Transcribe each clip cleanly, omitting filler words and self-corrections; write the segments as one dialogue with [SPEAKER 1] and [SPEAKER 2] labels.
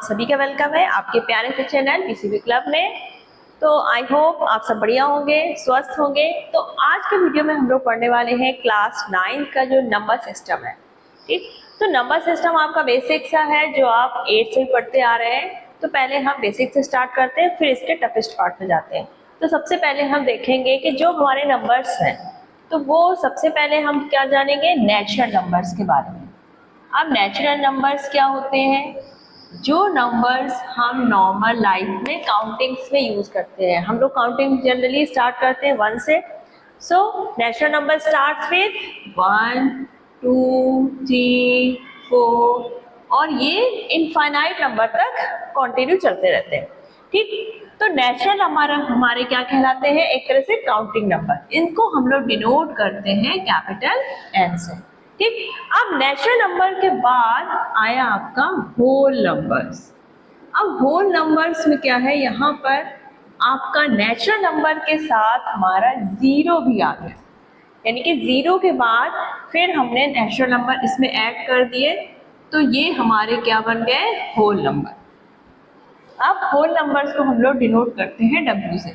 [SPEAKER 1] सभी का वेलकम है आपके प्यारे से चैनल पीसीबी क्लब में। तो आई होप आप सब बढ़िया होंगे, स्वस्थ होंगे। तो आज के वीडियो में हम लोग पढ़ने वाले हैं क्लास 9 का जो नंबर सिस्टम है। ठीक, तो नंबर सिस्टम आपका बेसिक सा है जो आप 8 से पढ़ते आ रहे हैं। तो पहले हम बेसिक से स्टार्ट करते हैं, फिर इसके टफेस्ट पार्ट में जाते हैं। तो सबसे पहले हम देखेंगे कि जो हमारे नंबर्स हैं, तो वो सबसे पहले हम क्या जानेंगे, नेचुरल नंबर्स के बारे में। अब नेचुरल नंबर्स क्या होते हैं? जो नंबर्स हम नॉर्मल लाइफ में काउंटिंग्स में यूज करते हैं। हम लोग काउंटिंग जनरली स्टार्ट करते हैं 1 से। So natural number start with 1 2 3 4 और ये इनफाइनाइट नंबर तक कंटिन्यू चलते रहते हैं। ठीक, तो नेचुरल हमारे क्या कहलाते हैं? एक तरह से काउंटिंग नंबर। इनको हम लोग डिनोट करते हैं कैपिटल N से। ठीक, अब नेचुरल नंबर के बाद आया आपका होल नंबर्स। अब होल नंबर्स में क्या है, यहाँ पर आपका नेचुरल नंबर के साथ हमारा 0 भी आ गया, यानी कि 0 के बाद फिर हमने नेचुरल नंबर इसमें ऐड कर दिए, तो ये हमारे क्या बन गए, होल नंबर। अब होल नंबर्स को हम लोग डिनोट करते हैं W से।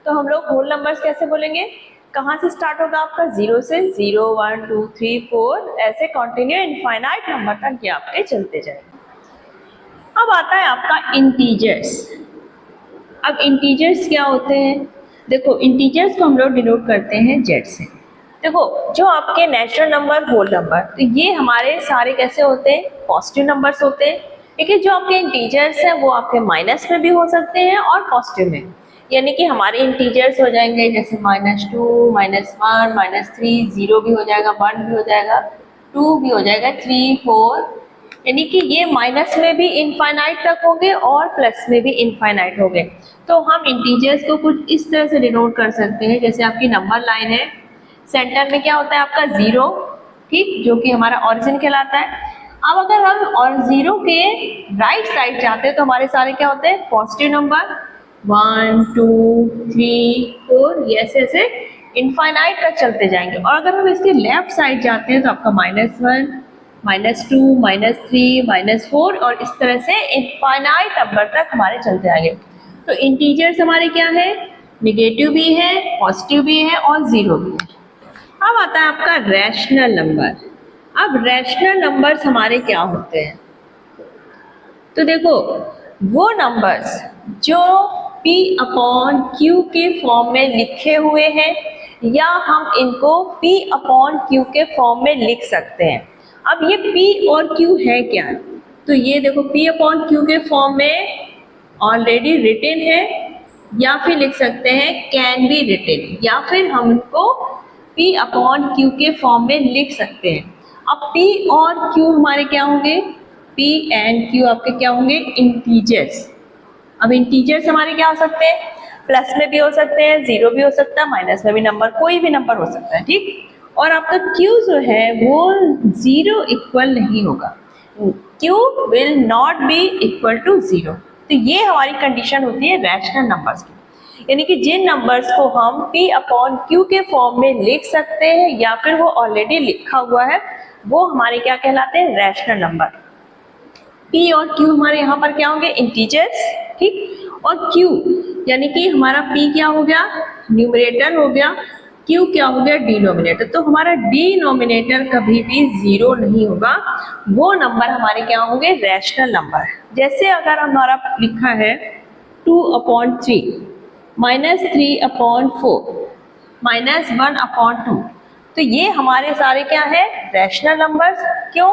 [SPEAKER 1] तो हम लोग होल नंबर्स कैसे बोलेंगे? कहाँ से स्टार्ट होगा आपका? 0 से। 0 1 2 3 4 ऐसे कंटिन्यू इनफाइनाइट नंबर तक ये आपके चलते जाएंगे। अब आता है आपका इंटीजर्स। अब इंटीजर्स क्या होते हैं? देखो, इंटीजर्स को हम लोग डिनोट करते हैं Z से। देखो, जो आपके नेचुरल नंबर, होल नंबर, तो ये हमारे सारे कैसे होते हैं? पॉजिटिव नंबर्स होते हैं। लेकिन जो आपके इंटीजर्स हैं वो आपके माइनस में भी हो सकते हैं और पॉजिटिव में। यानी कि हमारे इंटीजर्स हो जाएंगे जैसे -2 -1 -3, 0 भी हो जाएगा, 1 भी हो जाएगा, 2 भी हो जाएगा, 3 4, यानी कि ये माइनस में भी इनफाइनाइट तक होंगे और प्लस में भी इनफाइनाइट होंगे। तो हम इंटीजर्स को कुछ इस तरह से डिनोट कर सकते हैं, जैसे आपकी नंबर लाइन है, सेंटर में क्या होता है आपका 0, ठीक, जो कि हमारा ओरिजिन कहलाता है। अब अगर हम और 0 के राइट साइड जाते हैं तो हमारे सारे क्या होते हैं? पॉजिटिव नंबर 1 2 3 4, ये ऐसे ऐसे इनफाइनाइट तक चलते जाएंगे। और अगर हम इसके लेफ्ट साइड जाते हैं तो आपका -1 -2 -3 -4 और इस तरह से इनफाइनाइट नंबर तक हमारे चलते आएंगे। तो इंटीजर्स हमारे क्या है? नेगेटिव भी है, पॉजिटिव भी है और 0 भी है। अब आता है आपका रैशनल नंबर। अब रैशनल नंबर्स हमारे क्या होते हैं? तो देखो, वो नंबर्स जो P/Q के फॉर्म में लिखे हुए हैं, या हम इनको P/Q के फॉर्म में लिख सकते हैं। अब ये P और Q है क्या? तो ये देखो, P/Q के फॉर्म में ऑलरेडी रिटन है, या फिर लिख सकते हैं कैन बी रिटन, या फिर हम इनको P/Q के फॉर्म में लिख सकते हैं। अब P और Q हमारे क्या होंगे? P एंड Q आपके क्या होंगे? इंटीजर्स। अब इंटीजर्स हमारे क्या हो सकते हैं? प्लस में भी हो सकते हैं, 0 भी हो सकता है, माइनस में भी नंबर, कोई भी नंबर हो सकता है। ठीक, और आपका Q जो है वो 0 इक्वल नहीं होगा। Q will not be equal to 0। तो ये हमारी कंडीशन होती है रैशनल नंबर्स की, यानी कि जिन नंबर्स को हम P/Q के फॉर्म में लिख सकते हैं या फिर वो ऑलरेडी लिखा हुआ है, वो हमारे क्या कहलाते हैं? Rational number. P और Q हमारे यहाँ पर क्या होंगे? इंटीजर्स। ठीक, और Q यानी कि हमारा P क्या हो गया? न्यूमरेटर हो गया, Q क्या हो गया? डिनोमिनेटर। तो हमारा डिनोमिनेटर कभी भी 0 नहीं होगा, वो नंबर हमारे क्या होंगे? Rational number. जैसे अगर हमारा लिखा है 2/3 -3/4 -1/2, तो ये हमारे सारे क्या है? Rational numbers. क्यों?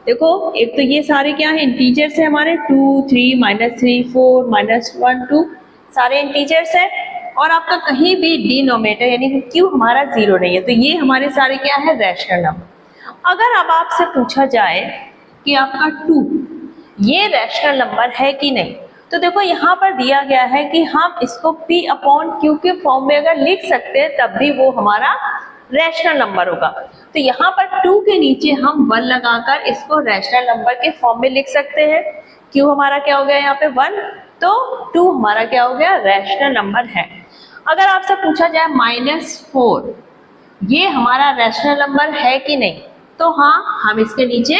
[SPEAKER 1] देखो, एक तो ये सारे क्या है? इंटीजर्स है हमारे, 2 3 -3 4 -1 2, सारे इंटीजर्स है। और आपका कहीं भी डिनोमिनेटर यानी कि Q हमारा 0 नहीं है, तो ये हमारे सारे क्या है? Rational number. अगर अब आपसे पूछा जाए कि आपका 2 ये रैशनल नंबर है कि नहीं, तो देखो यहाँ पर दिया गया है कि हम इसको P/Q के फॉर्म में अगर लिख सकते हैं तब भी वो हमारा रैशनल नंबर होगा। तो यहाँ पर 2 के नीचे हम 1 लगाकर इसको रैशनल नंबर के फॉर्म में लिख सकते हैं। Q हमारा क्या हो गया यहाँ पे? 1, तो 2 हमारा क्या हो गया? रैशनल नंबर है। अगर आपसे पूछा जाए -4 ये हमारा रैशनल नंबर है कि नहीं, तो हाँ, हम इसके नीचे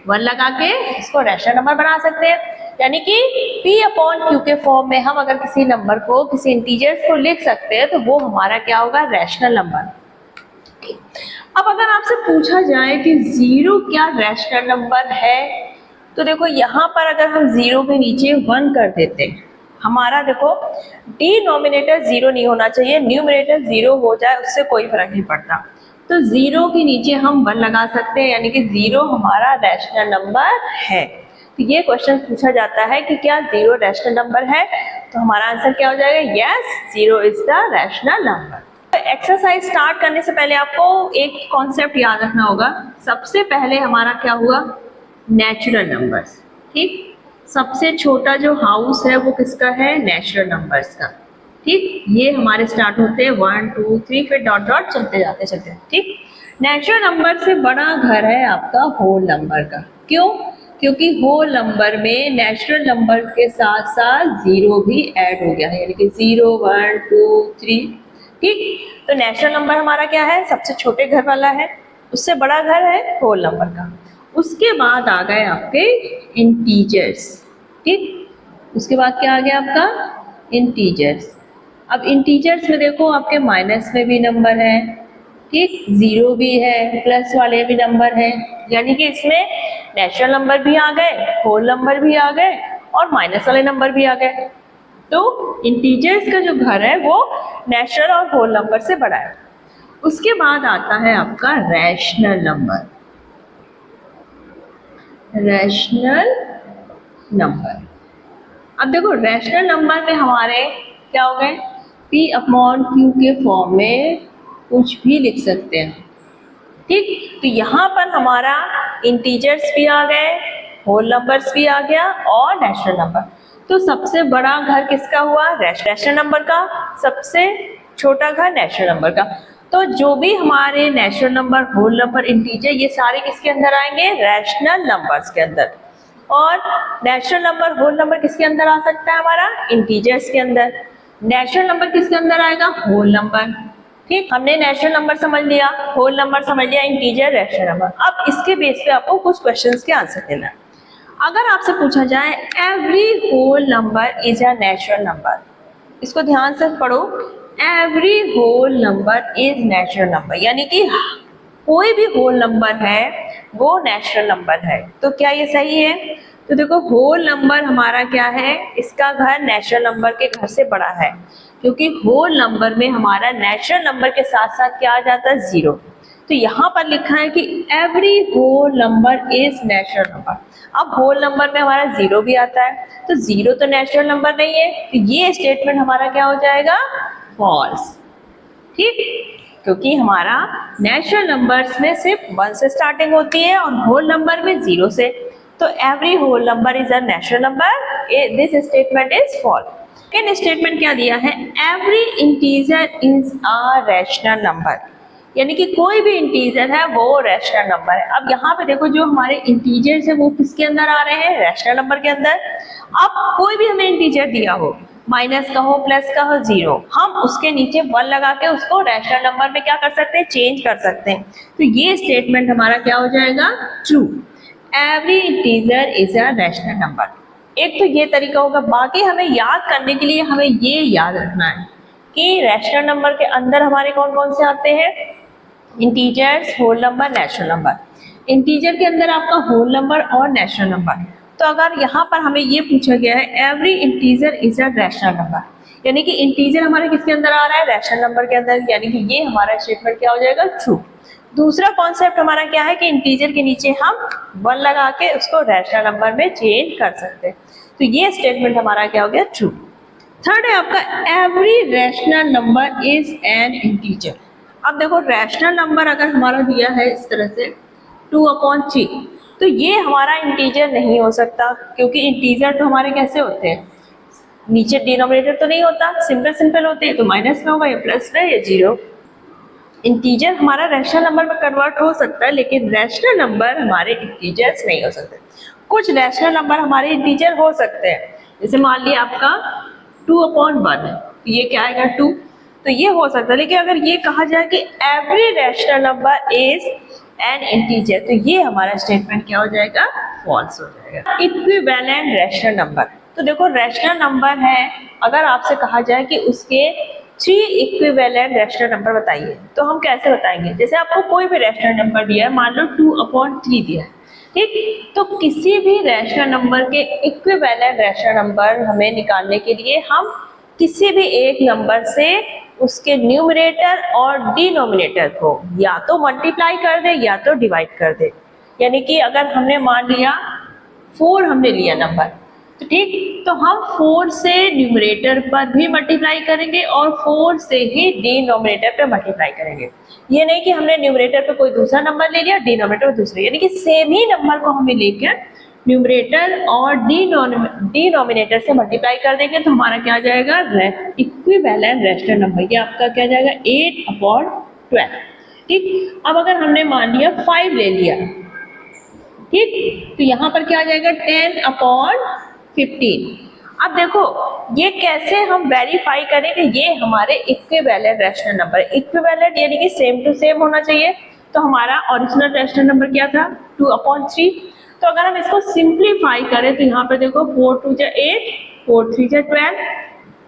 [SPEAKER 1] 1 लगा के इसको रैशनल नंबर बना सकते हैं। यानी कि p अपॉन q के फॉर्म में हम अगर किसी नंबर को, किसी इंटीजर्स को लिख सकते हैं तो वो हमारा क्या होगा, रैशनल नंबर। अब अगर आपसे पूछा जाए कि 0 क्या रैशनल नंबर है, तो देखो यहाँ पर अगर हम 0 के नीचे 1 कर देते हैं, हमारा देखो डिनोमिनेटर 0 नहीं होना चाहिए, न्यूमरेटर 0 हो जाए उससे कोई फर्क नहीं पड़ता। तो 0 के नीचे हम 1 लगा सकते हैं, यानी कि 0 हमारा रैशनल नंबर है। तो ये क्वेश्चन पूछा जाता है कि क्या 0 रैशनल नंबर है, तो हमारा आंसर क्या हो जाएगा, yes 0 is the rational number. Exercise start करने से पहले आपको एक कॉन्सेप्ट याद रखना होगा। सबसे पहले हमारा क्या हुआ, नेचुरल नंबर्स, ठीक। सबसे छोटा जो हाउस है वो किसका है, नेचुरल नंबर्स का, ठीक। ये हमारे स्टार्ट होते हैं 1 2 3, फिर डॉट डॉट चलते जाते, ठीक। नेचुरल नंबर से बड़ा घर है आपका होल नंबर का। क्यों? क्योंकि होल नंबर में नेचुरल नंबर के साथ साथ 0 भी ऐड हो गया है, यानी कि 0 1 2 3, ठीक। तो नेचुरल नंबर हमारा क्या है, सबसे छोटे घर वाला है, उससे बड़ा घर है होल नंबर का। उसके बाद आ गए आपके इंटीजर्स, ठीक। उसके बाद क्या आ गया आपका, इंटीजर्स। अब इंटीजर्स में देखो आपके माइनस में भी नंबर है, ठीक, 0 भी है, प्लस वाले भी नंबर है, यानी कि इसमें नेचुरल नंबर भी आ गए, होल नंबर भी आ गए और माइनस वाले नंबर भी आ गए। तो इंटीजर्स का जो घर है वो नेचुरल और होल नंबर से बड़ा है। उसके बाद आता है आपका रैशनल नंबर। रैशनल नंबर, अब देखो रैशनल नंबर में हमारे क्या हो गए, p अपॉन q के फॉर्म में कुछ भी लिख सकते हैं, ठीक। तो यहाँ पर हमारा इंटीजर्स भी आ गए, होल नंबर्स भी आ गया और नेचुरल नंबर। तो सबसे बड़ा घर किसका हुआ, रैशनल नंबर का, सबसे छोटा घर नेचुरल नंबर का। तो जो भी हमारे natural number, whole number, integer, ये सारे किसके अंदर आएंगे, रैशनल नंबर्स के अंदर। और नेचुरल नंबर, होल नंबर किसके अंदर आ सकता है, हमारा इंटीजर्स के अंदर। नेचुरल नंबर किसके अंदर आएगा, होल नंबर, ठीक। हमने नेचुरल नंबर समझ लिया, होल नंबर समझ लिया, इंटीजर, रैशनल नंबर। अब इसके बेस पे आपको कुछ क्वेश्चंस के आंसर देना है। अगर आपसे पूछा जाए every whole number is a natural number, इसको ध्यान से पढ़ो, every whole number is natural number, यानी कि कोई भी होल नंबर है वो नेचुरल नंबर है। तो क्या ये सही है? तो देखो होल नंबर हमारा क्या है, इसका घर नेचुरल नंबर के घर से बड़ा है, क्योंकि होल नंबर में हमारा नेचुरल नंबर के साथ साथ क्या आ जाता है, 0। तो यहाँ पर लिखा है कि every whole number is natural number. अब होल नंबर में हमारा 0 भी आता है, तो 0 तो नेचुरल नंबर नहीं है, तो ये स्टेटमेंट हमारा क्या हो जाएगा, फॉल्स, ठीक। क्योंकि हमारा नेचुरल नंबर्स में सिर्फ 1 से स्टार्टिंग होती है और होल नंबर में 0 से। तो every whole number is a natural number, this statement is false. Second statement क्या दिया है, every integer is a rational number, यानी कि कोई भी इंटीजर है वो रैशनल नंबर है। अब यहाँ पे देखो जो हमारे इंटीजर्स है वो किसके अंदर आ रहे हैं, रैशनल नंबर के अंदर। अब कोई भी हमें इंटीजर दिया हो, माइनस का हो, प्लस का हो, 0, हम उसके नीचे 1 लगा के उसको रैशनल नंबर में क्या कर सकते हैं, चेंज कर सकते हैं। तो ये स्टेटमेंट हमारा क्या हो जाएगा, true. Every integer is a rational number. एक तो ये तरीका होगा, बाकी हमें याद करने के लिए हमें ये याद रखना है कि रैशनल नंबर के अंदर हमारे कौन कौन से आते हैं, integers, whole number, natural number. Integer के अंदर आपका होल नंबर और नेचुरल नंबर। तो अगर यहाँ पर हमें ये पूछा गया है every integer is a rational number, यानी कि इंटीजर हमारे किसके अंदर आ रहा है, रैशनल नंबर के अंदर, यानी कि ये हमारा स्टेटमेंट क्या हो जाएगा, ट्रू। दूसरा कॉन्सेप्ट हमारा क्या है कि इंटीजर के नीचे हम 1 लगा के उसको रैशनल नंबर में चेंज कर सकते हैं। तो ये स्टेटमेंट हमारा क्या हो गया, ट्रू। थर्ड है आपका every rational number is an integer. अब देखो रैशनल नंबर अगर हमारा दिया है इस तरह से 2/3, तो ये हमारा इंटीजर नहीं हो सकता, क्योंकि इंटीजर तो हमारे कैसे होते हैं, नीचे डिनोमिनेटर तो नहीं होता, सिंपल होते हैं, तो माइनस में होगा या प्लस में या 0। इंटीजर हमारा रैशनल नंबर में कन्वर्ट हो सकता है, लेकिन रैशनल नंबर हमारे इंटीजर्स नहीं हो सकते। कुछ रैशनल नंबर हमारे इंटीजर हो सकते हैं, जैसे मान लिया आपका 2/1 है, तो ये क्या आएगा, 2, तो ये हो सकता है। लेकिन अगर ये कहा जाए कि every rational number is an integer, तो ये हमारा स्टेटमेंट क्या हो जाएगा, फॉल्स हो जाएगा। इक्विवेलेंट रैशनल नंबर, तो देखो रैशनल नंबर है, अगर आपसे कहा जाए कि उसके 3 इक्विवेलेंट रैशनल नंबर बताइए, तो हम कैसे बताएंगे। जैसे आपको कोई भी रैशनल नंबर दिया है, मान लो 2/3 दिया है, ठीक, तो किसी भी रैशनल नंबर के इक्विवेलेंट रैशनल नंबर हमें निकालने के लिए हम किसी भी एक नंबर से उसके न्यूमरेटर और डिनोमिनेटर को या तो मल्टीप्लाई कर दे या तो डिवाइड कर दे। यानी कि अगर हमने मान लिया 4 हमने लिया नंबर, तो ठीक, तो हम 4 से न्यूमरेटर पर भी मल्टीप्लाई करेंगे और 4 से ही डिनोमिनेटर पे मल्टीप्लाई करेंगे। ये नहीं कि हमने न्यूमरेटर पे कोई दूसरा नंबर ले लिया, डिनोमिनेटर दूसरे, यानी कि सेम ही नंबर को हमें लेकर न्यूमरेटर और डिनोमिनेटर से मल्टीप्लाई कर देंगे, तो हमारा क्या आ जाएगा, इक्विवेलेंट रैशनल नंबर। ये आपका क्या जाएगा, 8/12। ठीक, अब अगर हमने मान लिया 5 ले लिया, ठीक, तो यहाँ पर क्या आ जाएगा, 10/15। अब देखो ये कैसे हम वेरीफाई करेंगे, ये हमारे इक्विवेलेंट रैशनल नंबर। इक्विवेलेंट यानी कि सेम टू सेम होना चाहिए, तो हमारा ओरिजिनल रैशनल नंबर क्या था, 2/3। तो अगर हम इसको सिंप्लीफाई करें तो यहाँ पे देखो 4 2 जा 8, 4 3 जा 12,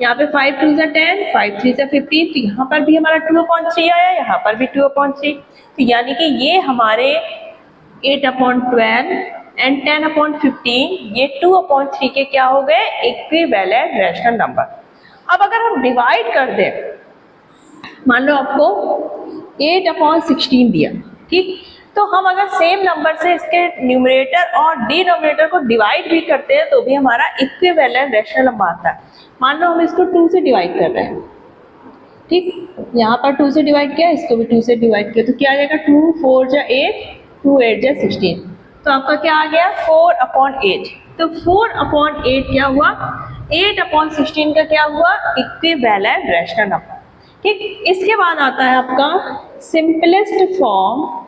[SPEAKER 1] यहाँ पे 5 2 जा 10, 5 3 जा 15, तो यहाँ पर भी हमारा 2/3 आया, यहाँ पर भी 2/3। तो यानी कि ये हमारे 8/12 एंड 10/15 ये 2/3 के क्या हो गए, इक्विवेलेंट रैशनल नंबर। अब अगर हम डिवाइड कर दें, मान लो आपको 8/16 दिया, ठीक, तो हम अगर सेम नंबर से इसके न्यूमरेटर और डिनोमिनेटर को डिवाइड भी करते हैं तो भी हमारा इक्विवेलेंट रैशनल नंबर आता है। मान लो हम इसको 2 से डिवाइड कर रहे हैं, ठीक, यहाँ पर 2 से डिवाइड किया, इसको भी 2 से डिवाइड किया, तो क्या आ जाएगा, 2 4 जा 8, 2 8 जा 16, तो आपका क्या आ गया, 4/8। तो 4/8 क्या हुआ, 8/16 का क्या हुआ, इक्विवेलेंट रैशनल नंबर। ठीक, इसके बाद आता है आपका सिंपलेस्ट फॉर्म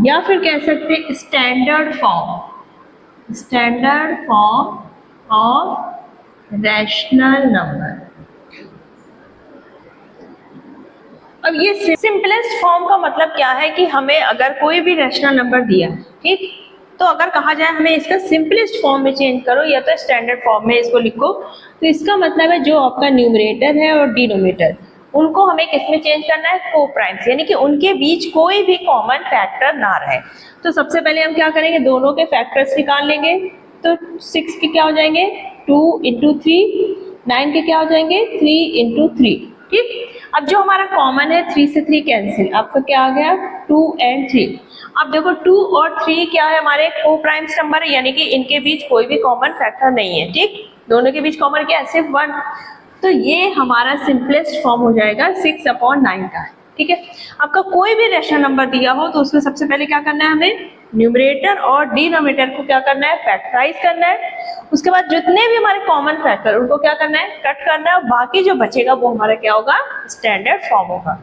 [SPEAKER 1] या फिर कह सकते हैं standard form of rational number. अब ये सिंपलेस्ट फॉर्म का मतलब क्या है कि हमें अगर कोई भी रैशनल नंबर दिया, ठीक, तो अगर कहा जाए हमें इसका सिंपलेस्ट फॉर्म में चेंज करो या तो स्टैंडर्ड फॉर्म में इसको लिखो, तो इसका मतलब है जो आपका न्यूमरेटर है और डिनोमिनेटर उनको हमें किसमें चेंज करना है, कोप्राइम्स, यानी कि उनके बीच कोई भी कॉमन फैक्टर ना रहे। तो सबसे पहले हम क्या करेंगे, दोनों के फैक्टर्स निकाल लेंगे। तो 6 के क्या हो जाएंगे, 2 × 3, 9 के क्या हो जाएंगे, 3 × 3। ठीक, अब जो हमारा कॉमन है 3 से 3 कैंसिल, आपका क्या आ गया, 2 और 3। अब देखो 2 और 3 क्या है, हमारे कोप्राइम्स नंबर है, यानी कि इनके बीच कोई भी कॉमन फैक्टर नहीं है। ठीक, दोनों के बीच कॉमन क्या है, सिर्फ 1। तो ये हमारा सिंपलेस्ट फॉर्म हो जाएगा 6/9 का। ठीक है, आपका कोई भी रैशनल नंबर दिया हो तो उसमें सबसे पहले क्या करना है, हमें न्यूमरेटर और डिनोमिनेटर को क्या करना है, फैक्टराइज करना है। उसके बाद जितने भी हमारे कॉमन फैक्टर उनको क्या करना है, कट करना है, और बाकी जो बचेगा वो हमारा क्या होगा, स्टैंडर्ड फॉर्म होगा।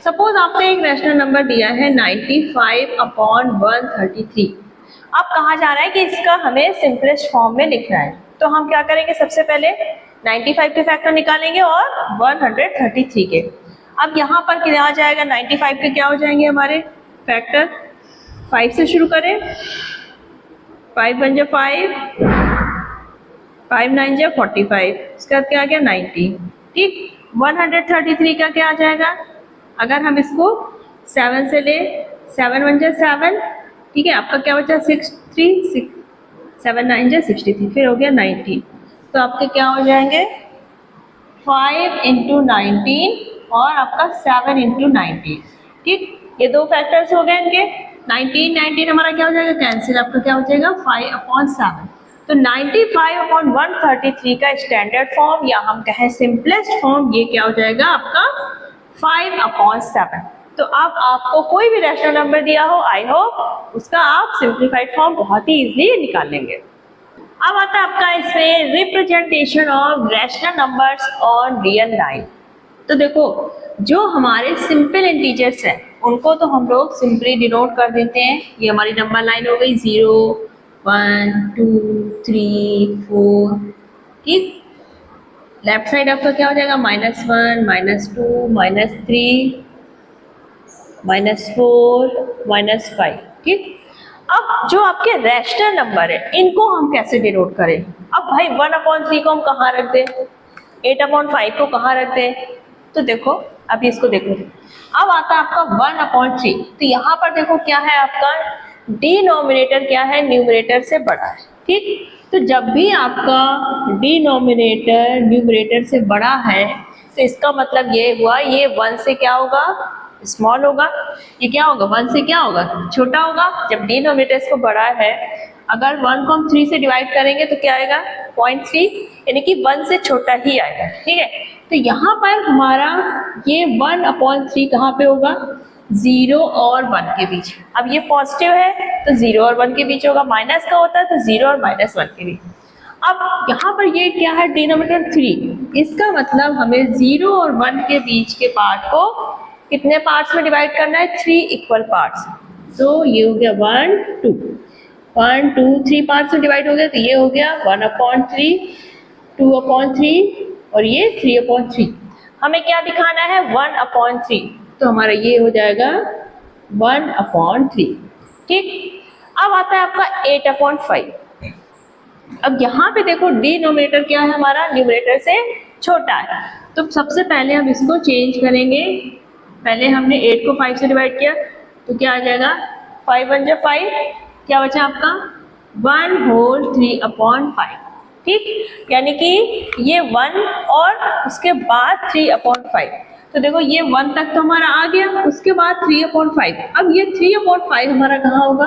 [SPEAKER 1] सपोज आपको एक रैशनल नंबर दिया है 95/133। अब कहा जा रहा है कि इसका हमें सिंपलेस्ट फॉर्म में लिखना है, तो हम क्या करेंगे, सबसे पहले 95 के फैक्टर निकालेंगे और 133 के। अब यहाँ पर क्या आ जाएगा, 95 के क्या हो जाएंगे हमारे फैक्टर, 5 से शुरू करें, 5 1 जा 5, 5 9 जा 45, इसके बाद क्या आ गया 90। ठीक, 133 का क्या आ जाएगा, अगर हम इसको 7 से ले, 7 1 जा 7, ठीक है, आपका क्या बचा 63, 7 9 जा 63, फिर हो गया 90। तो आपके क्या हो जाएंगे 5 × 19 और आपका 7 × 90। ठीक, ये दो फैक्टर्स हो गए इनके। 19 हमारा क्या हो जाएगा, कैंसिल, आपका क्या हो जाएगा 5/7। तो 95/133 का स्टैंडर्ड फॉर्म या हम कहें सिंपलेस्ट फॉर्म, ये क्या हो जाएगा आपका 5/7। तो अब आपको कोई भी रैशनल नंबर दिया हो, आई होप उसका आप सिंप्लीफाइड फॉर्म बहुत ही इजीली निकाल लेंगे। अब आता है आपका इसमें representation of rational numbers on real line. तो देखो जो हमारे सिंपल इंटीजर्स हैं उनको तो हम लोग सिंपली डिनोट कर देते हैं, ये हमारी नंबर लाइन हो गई 0 1 2 3 4, ठीक, लेफ्ट साइड आपका क्या हो जाएगा, -1, -2, -3, -4, -5। ठीक, अब जो आपके रैशनल नंबर है इनको हम कैसे डिनोट करें। अब भाई 1/3 को हम कहाँ रख दें, 8/5 को कहाँ रख दें। तो देखो अभी इसको देखो, अब आता है आपका 1/3। तो यहाँ पर देखो क्या है, आपका डिनोमिनेटर क्या है, न्यूमरेटर से बड़ा है। ठीक, तो जब भी आपका डिनोमिनेटर न्यूमरेटर से बड़ा है तो इसका मतलब ये हुआ ये 1 से क्या होगा, स्मॉल होगा। ये क्या होगा, 1 से क्या होगा, छोटा होगा। जब डिनोमिनेटर को बड़ा है, अगर 1 को हम 3 से डिवाइड करेंगे तो क्या आएगा, 0.3, यानी कि 1 से छोटा ही आएगा। ठीक है, तो यहाँ पर हमारा ये 1/3 कहाँ पे होगा, 0 और 1 के बीच। अब ये पॉजिटिव है तो 0 और 1 के बीच होगा, माइनस का होता है तो 0 और -1 के बीच। अब यहाँ पर ये क्या है, डिनोमिनेटर 3, इसका मतलब हमें 0 और 1 के बीच के पार्ट को कितने पार्ट्स में डिवाइड करना है, 3 इक्वल पार्ट्स। तो ये हो गया 1, 2, 3 पार्ट्स में डिवाइड हो गया, तो ये हो गया 1/3, 2/3 और ये 3/3। हमें क्या दिखाना है, 1/3, तो हमारा ये हो जाएगा 1/3। ठीक, अब आता है आपका 8/5। अब यहाँ पे देखो डिनोमिनेटर क्या है हमारा, न्यूमरेटर से छोटा है, तो सबसे पहले हम इसको चेंज करेंगे। पहले हमने 8 को 5 से डिवाइड किया तो क्या आ जाएगा, 5 1 जा 5, क्या बचा आपका 1/3/5। ठीक, यानी कि ये 1 और उसके बाद 3/5। तो देखो ये 1 तक तो हमारा आ गया, उसके बाद 3/5। अब ये 3/5 हमारा कहाँ होगा,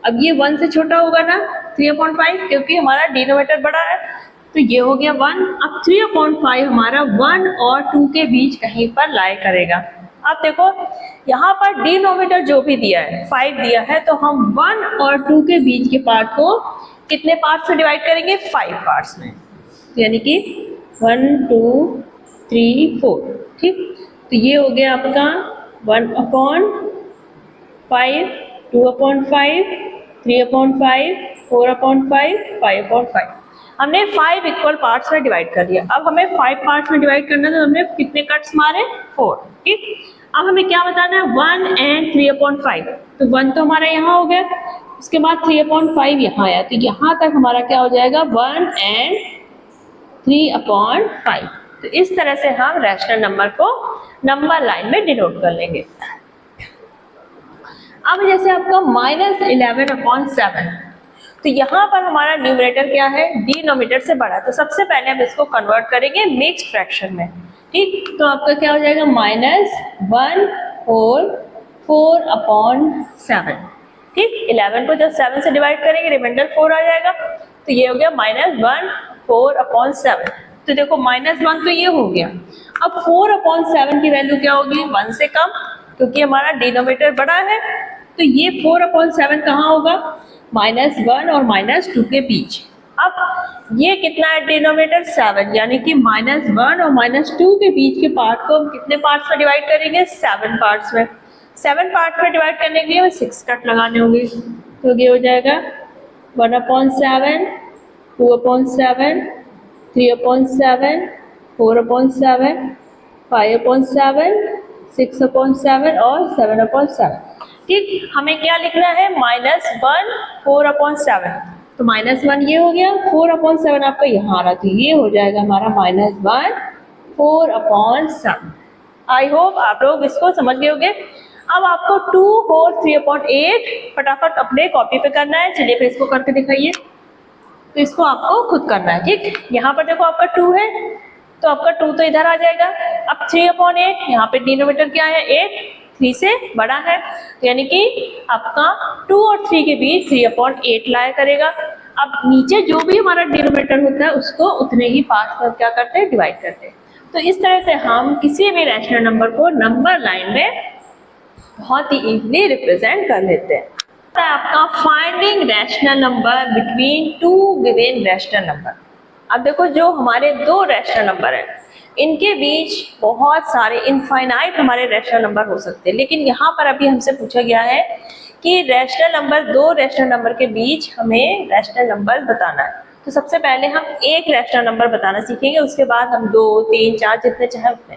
[SPEAKER 1] अब ये 1 से छोटा होगा ना 3/5, क्योंकि हमारा डिनोमिनेटर बड़ा है। तो ये हो गया 1। अब 3/5 हमारा 1 और 2 के बीच कहीं पर लाई करेगा। अब देखो यहाँ पर डिनोमिनेटर जो भी दिया है 5 दिया है, तो हम 1 और 2 के बीच के पार्ट को कितने पार्ट्स में डिवाइड करेंगे, 5 पार्ट्स में। तो यानी कि 1 2 3 4। ठीक, तो ये हो गया आपका 1/5, 2/5, 3/5, 4/5, 5/5। हमने 5 इक्वल पार्ट्स में डिवाइड कर दिया। अब हमें 5 पार्ट्स में डिवाइड करना है, तो हमने कितने कट्स मारे, 4। ठीक, अब हमें क्या बताना है, 1 एंड 3/5। तो 1 तो हमारा यहाँ हो गया, उसके बाद 3/5 यहाँ आया, तो यहाँ तक हमारा क्या हो जाएगा, 1 एंड 3/5। तो इस तरह से हम रैशनल नंबर को नंबर लाइन में डिनोट कर लेंगे। अब जैसे आपका -11/7, तो यहाँ पर हमारा न्यूमरेटर क्या है, डिनोमिनेटर से बड़ा, तो सबसे पहले हम इसको कन्वर्ट करेंगे मिक्स्ड फ्रैक्शन में। ठीक, तो आपका क्या हो जाएगा, -1/4/7। ठीक, 11 को जब 7 से डिवाइड करेंगे रिमाइंडर 4 आ जाएगा, तो ये हो गया -1/4/7। तो देखो -1 तो ये हो गया। अब 4/7 की वैल्यू क्या होगी, 1 से कम, क्योंकि हमारा डिनोमिनेटर बड़ा है। तो ये 4/7 कहाँ होगा, -1 और -2 के बीच। अब ये कितना है डिनोमिनेटर, 7, यानी कि -1 और -2 के बीच के पार्ट को हम कितने पार्ट्स में डिवाइड करेंगे, 7 पार्ट्स में। 7 पार्ट में डिवाइड करने के लिए हमें 6 कट लगाने होंगे। तो ये हो जाएगा 1/7, 2/7, 3/7, 4/7, 5/7, 6/7 और 7/7। ठीक, हमें क्या लिखना है, -1/4/7। तो -1 ये हो गया, 4/7 आपका यहाँ आ रहा, तो ये हो जाएगा हमारा -1/4/7। आई होप आप लोग इसको समझ गए होंगे। अब आपको 2 और 3/8 फटाफट अपने कॉपी पे करना है। चलिए फिर इसको करके दिखाइए। तो इसको आपको खुद करना है। ठीक, यहाँ पर देखो आपका 2 है, तो आपका 2 तो इधर आ जाएगा। अब 3/8, यहाँ पे डिनोमिनेटर क्या है, 8, 3 से बड़ा है, तो यानी कि आपका 2 और 3 के बीच 3/8 लाया करेगा। अब नीचे जो भी हमारा डिनोमिनेटर होता है उसको उतने ही पार्ट्स में क्या करते हैं, डिवाइड करते हैं। तो इस तरह से हम किसी भी रैशनल नंबर को नंबर लाइन में बहुत ही इजीली रिप्रेजेंट कर लेते हैं। आपका finding rational number between 2 given rational number. अब देखो जो हमारे 2 रैशनल नंबर हैं, इनके बीच बहुत सारे इनफाइनाइट हमारे रैशनल नंबर हो सकते हैं, लेकिन यहाँ पर अभी हमसे पूछा गया है कि रैशनल नंबर, दो रैशनल नंबर के बीच हमें रैशनल नंबर बताना है। तो सबसे पहले हम एक रैशनल नंबर बताना सीखेंगे, उसके बाद हम 2, 3, 4 जितने चाहे उतने।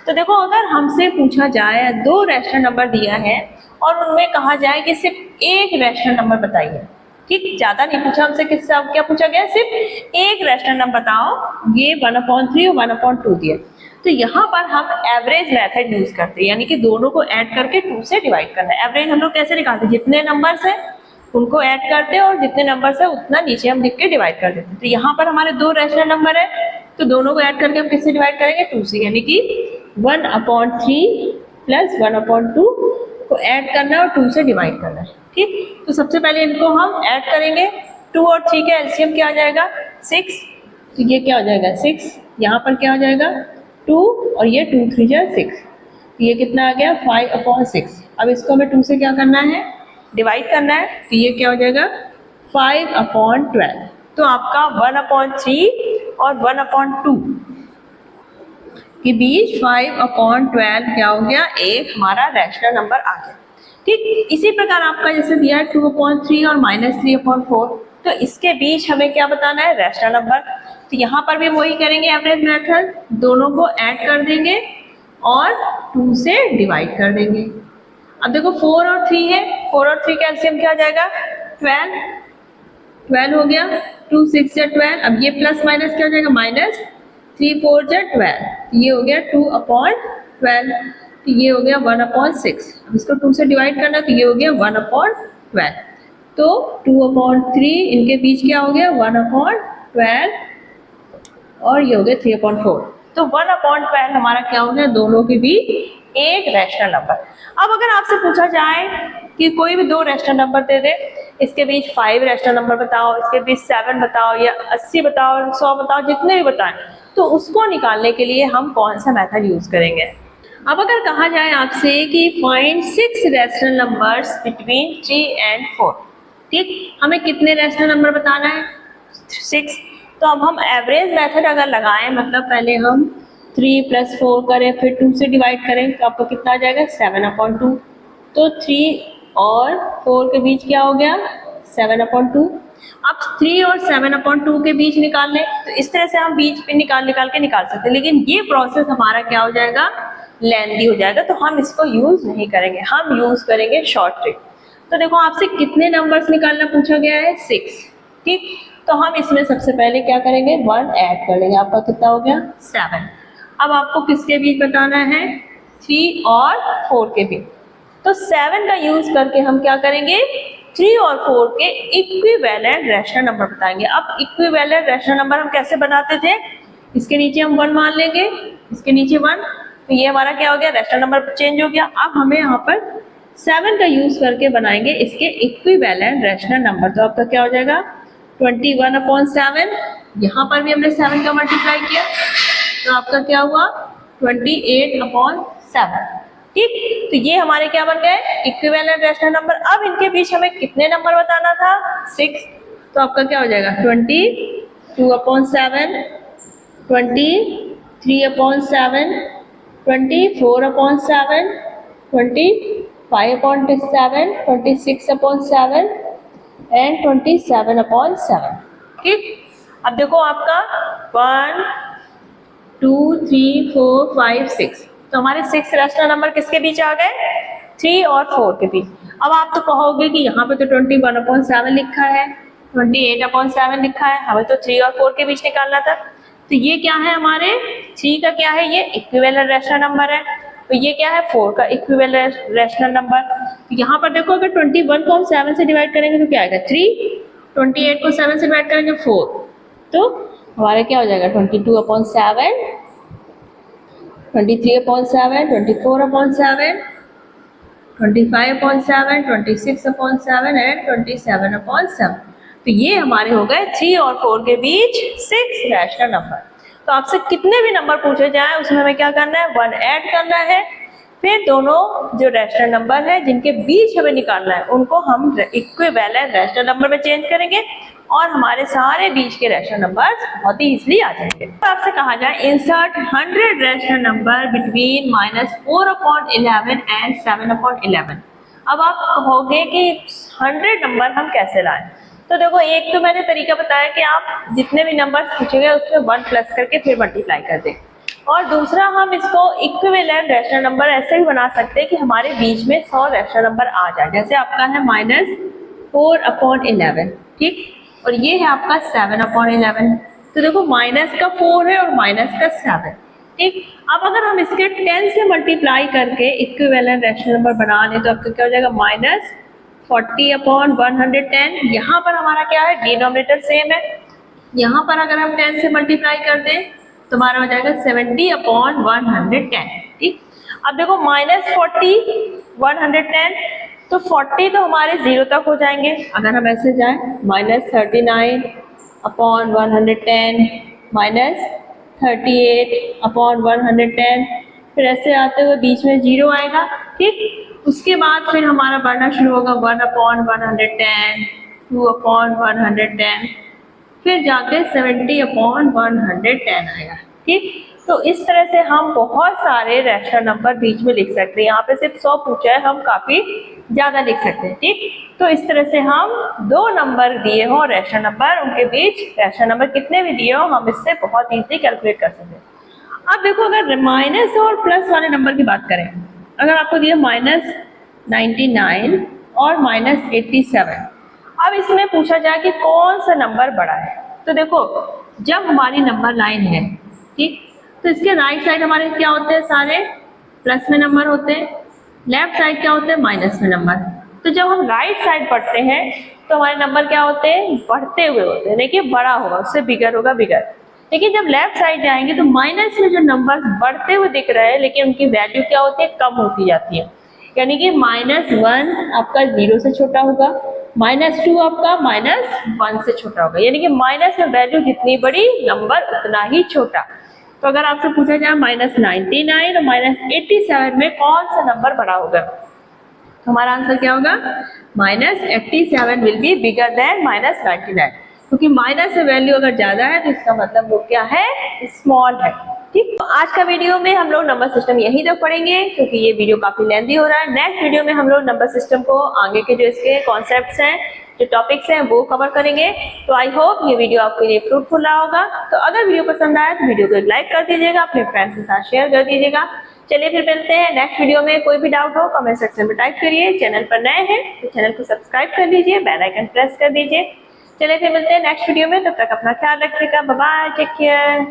[SPEAKER 1] तो देखो, अगर हमसे पूछा जाए दो रैशनल नंबर दिया है और उनमें कहा जाए कि सिर्फ एक रैशनल नंबर बताइए, ठीक, ज्यादा नहीं पूछा हमसे, किससे अब क्या पूछा गया, सिर्फ एक रैशनल नंबर बताओ, ये 1/3 और 1/2 दिया। तो यहाँ पर हम एवरेज मेथड यूज करते हैं, यानी कि दोनों को ऐड करके 2 से डिवाइड करना है। एवरेज हम लोग कैसे निकालते हैं, जितने नंबर्स है उनको ऐड करते हैं और जितने नंबर्स है उतना नीचे हम लिख के डिवाइड कर देते हैं। तो यहाँ पर हमारे दो रैशनल नंबर है, तो दोनों को ऐड करके हम किससे डिवाइड करेंगे, 2 से, यानी कि 1/3 प्लस 1/2 को ऐड करना है और 2 से डिवाइड करना है, ठीक। तो सबसे पहले इनको हम ऐड करेंगे, 2 और 3 का एलसीएम क्या आ जाएगा, 6। तो ये क्या हो जाएगा, 6, यहाँ पर क्या हो जाएगा 2 और ये 2 3 जा 6, तो ये कितना आ गया 5/6। अब इसको हमें 2 से क्या करना है, डिवाइड करना है, तो ये क्या हो जाएगा 5/12। तो आपका 1/3 और 1/2 के बीच 5/12 क्या हो गया, एक हमारा रैशनल नंबर आ गया, ठीक। इसी प्रकार आपका जैसे दिया है 2/3 और -3/4, तो इसके बीच हमें क्या बताना है, रैशनल नंबर। तो यहाँ पर भी वही करेंगे एवरेज मेथड, दोनों को ऐड कर देंगे और 2 से डिवाइड कर देंगे। अब देखो 4 और 3 है, 4 और 3 का एलसीएम क्या आ जाएगा 12 हो गया, 2 6 जा 12। अब ये प्लस माइनस क्या हो जाएगा, -3 4 जा 12, ये हो गया 2/12, तो ये हो गया 1/6। अब इसको 2 से डिवाइड करना, तो ये हो गया 1/12। तो 2/3 इनके बीच क्या हो गया 1/12 और ये हो गया 3/4। तो 1/12 हमारा क्या हो गया, दोनों के बीच एक रैशनल नंबर। अब अगर आपसे पूछा जाए कि कोई भी दो रैशनल नंबर दे दे, इसके बीच 5 रैशनल नंबर बताओ, इसके बीच 7 बताओ या 80 बताओ, 100 बताओ, जितने भी बताएं, तो उसको निकालने के लिए हम कौन सा मेथड यूज करेंगे। अब अगर कहा जाए आपसे कि find 6 rational numbers between 3 and 4, ठीक, हमें कितने रैशनल नंबर बताना है, 6। तो अब हम एवरेज मेथड अगर लगाएं, मतलब पहले हम 3 + 4 करें, फिर 2 से डिवाइड करें, तो आपको कितना आ जाएगा 7/2। तो 3 और 4 के बीच क्या हो गया 7/2। अब 3 और 7/2 के बीच निकाल लें, तो इस तरह से हम बीच पे निकाल सकते हैं, लेकिन ये प्रोसेस हमारा क्या हो जाएगा, लेंथी हो जाएगा, तो हम इसको यूज नहीं करेंगे, हम यूज करेंगे शॉर्ट ट्रिक। तो देखो आपसे कितने नंबर्स निकालना पूछा गया है, 6, ठीक। तो हम इसमें सबसे पहले क्या करेंगे, 1 ऐड कर लेंगे, आपका कितना हो गया 7। अब आपको किसके बीच बताना है, 3 और 4 के बीच। तो 7 का यूज करके हम क्या करेंगे, 3 और 4 के इक्विवेलेंट रैशनल नंबर बताएंगे। अब इक्विवेलेंट रैशनल नंबर हम कैसे बनाते थे, इसके नीचे हम 1 मान लेंगे, इसके नीचे 1, तो ये हमारा क्या हो गया, रैशनल नंबर चेंज हो गया। अब हमें यहाँ पर 7 का यूज करके बनाएंगे इसके इक्विवेलेंट रैशनल नंबर। तो आपका क्या हो जाएगा 21/7, यहाँ पर भी हमने 7 का मल्टीप्लाई किया, तो आपका क्या हुआ 28/7, ठीक। तो ये हमारे क्या बन गए, इक्विवेलेंट रैशनल नंबर। अब इनके बीच हमें कितने नंबर बताना था, 6, तो आपका क्या हो जाएगा 22/7, 23/7, 24/7, 25/7, 26/7 एंड 27/7, ठीक। अब देखो आपका 1 2 3 4 5 6, तो हमारे 6 रैशनल नंबर किसके बीच आ गए, 3 और 4 के बीच। अब आप तो कहोगे कि यहाँ पे तो 21/7 लिखा है, 28/7 लिखा है, हमें तो 3 और 4 के बीच निकालना था। तो ये क्या है, हमारे 3 का क्या है, ये इक्विवेलेंट रैशनल नंबर है, तो ये क्या है 4 का इक्विवेलेंट रैशनल नंबर। तो यहाँ पर देखो अगर 21 को हम 7 से डिवाइड करेंगे तो क्या आएगा 3, 28 को 7 से डिवाइड करेंगे 4, तो हमारा क्या हो जाएगा 22/7, 23/7, 24/7, 25/7, 26/7 एंड 27/7। तो ये हमारे हो गए 3 और 4 के बीच 6 रैशनल नंबर। तो आपसे कितने भी नंबर पूछे जाए उसमें हमें क्या करना है, 1 ऐड करना है, फिर दोनों जो रैशनल नंबर है जिनके बीच हमें निकालना है उनको हम इक्विवेलेंट रैशनल नंबर में चेंज करेंगे और हमारे सारे बीच के रैशनल नंबर बहुत ही इजीली आ जाएंगे। तो आपसे कहा जाए insert 100 rational number between -4/11 and 7/11। अब आप कहोगे कि 100 नंबर हम कैसे लाएं, तो देखो एक तो मैंने तरीका बताया कि आप जितने भी नंबर पूछेंगे उसमें 1 प्लस करके फिर मल्टीप्लाई कर दें, और दूसरा हम इसको इक्विवेलेंट रैशनल नंबर ऐसे भी बना सकते हैं कि हमारे बीच में 100 रैशनल नंबर आ जाए। जैसे आपका है -4/11, ठीक, और ये है आपका 7/11। तो देखो माइनस का 4 है और माइनस का 7, ठीक। अब अगर हम इसके 10 से मल्टीप्लाई करके इक्विवेलेंट रैशनल नंबर बना लें तो आपका क्या हो जाएगा -40/110। यहाँ पर हमारा क्या है, डिनोमिनेटर सेम है, यहाँ पर अगर हम 10 से मल्टीप्लाई कर दें तो हमारा हो जाएगा 70/110, ठीक। अब देखो -40/110, तो 40 तो हमारे 0 तक हो जाएंगे अगर हम ऐसे जाएं, -39/110, -38/110, फिर ऐसे आते हुए बीच में 0 आएगा, ठीक। उसके बाद फिर हमारा बढ़ना शुरू होगा 1/110, 2/110, फिर जाके 70/110 आएगा, ठीक। तो इस तरह से हम बहुत सारे रैशनल नंबर बीच में लिख सकते हैं। यहाँ पे सिर्फ 100 पूछा है, हम काफी ज्यादा लिख सकते हैं, ठीक। तो इस तरह से हम 2 नंबर दिए हो रैशनल नंबर, उनके बीच रैशनल नंबर कितने भी दिए हो हम इससे बहुत इजीली कैलकुलेट कर सकते हैं। अब देखो अगर माइनस और प्लस वाले नंबर की बात करें, अगर आपको दिया -99 और -87, अब इसमें पूछा जाए कि कौन सा नंबर बड़ा है, तो देखो जब हमारी नंबर लाइन है, ठीक, तो इसके राइट साइड हमारे क्या होते हैं, सारे प्लस में नंबर होते हैं, लेफ्ट साइड क्या होते हैं, माइनस में नंबर। तो जब हम राइट साइड पढ़ते हैं तो हमारे नंबर क्या होते हैं, बढ़ते हुए होते हैं, देखिए बड़ा होगा उससे बिगर होगा बिगर। लेकिन जब लेफ्ट साइड जाएंगे तो माइनस में जो नंबर बढ़ते हुए दिख रहे हैं लेकिन उनकी वैल्यू क्या होती है, कम होती जाती है। यानी कि -1 आपका 0 से छोटा होगा, -2 आपका -1 से छोटा होगा, यानी कि माइनस में वैल्यू जितनी बड़ी नंबर उतना ही छोटा। तो अगर आपसे पूछा जाए -99 और -87 में कौन सा नंबर बड़ा होगा, तो हमारा आंसर क्या होगा, -87 विल बी बिगर देन -99, क्योंकि माइनस में वैल्यू अगर ज्यादा है तो इसका मतलब वो क्या है, स्मॉल है, ठीक। तो आज का वीडियो में हम लोग नंबर सिस्टम यहीं तक पढ़ेंगे क्योंकि ये वीडियो काफी लेंथी हो रहा है। नेक्स्ट वीडियो में हम लोग नंबर सिस्टम को आगे के जो इसके कॉन्सेप्ट्स हैं, जो टॉपिक्स हैं वो कवर करेंगे। तो आई होप ये वीडियो आपके लिए फ्रूटफुल रहा होगा। तो अगर वीडियो पसंद आया तो वीडियो को एक लाइक कर दीजिएगा, अपने फ्रेंड्स के साथ शेयर कर दीजिएगा। चलिए फिर मिलते हैं नेक्स्ट वीडियो में। कोई भी डाउट हो कमेंट सेक्शन में टाइप करिए। चैनल पर नए हैं तो चैनल को सब्सक्राइब कर लीजिए, बेल आइकन प्रेस कर दीजिए। चलिए फिर मिलते हैं नेक्स्ट वीडियो में, तब तक अपना ख्याल रखिएगा। Bye bye, take care.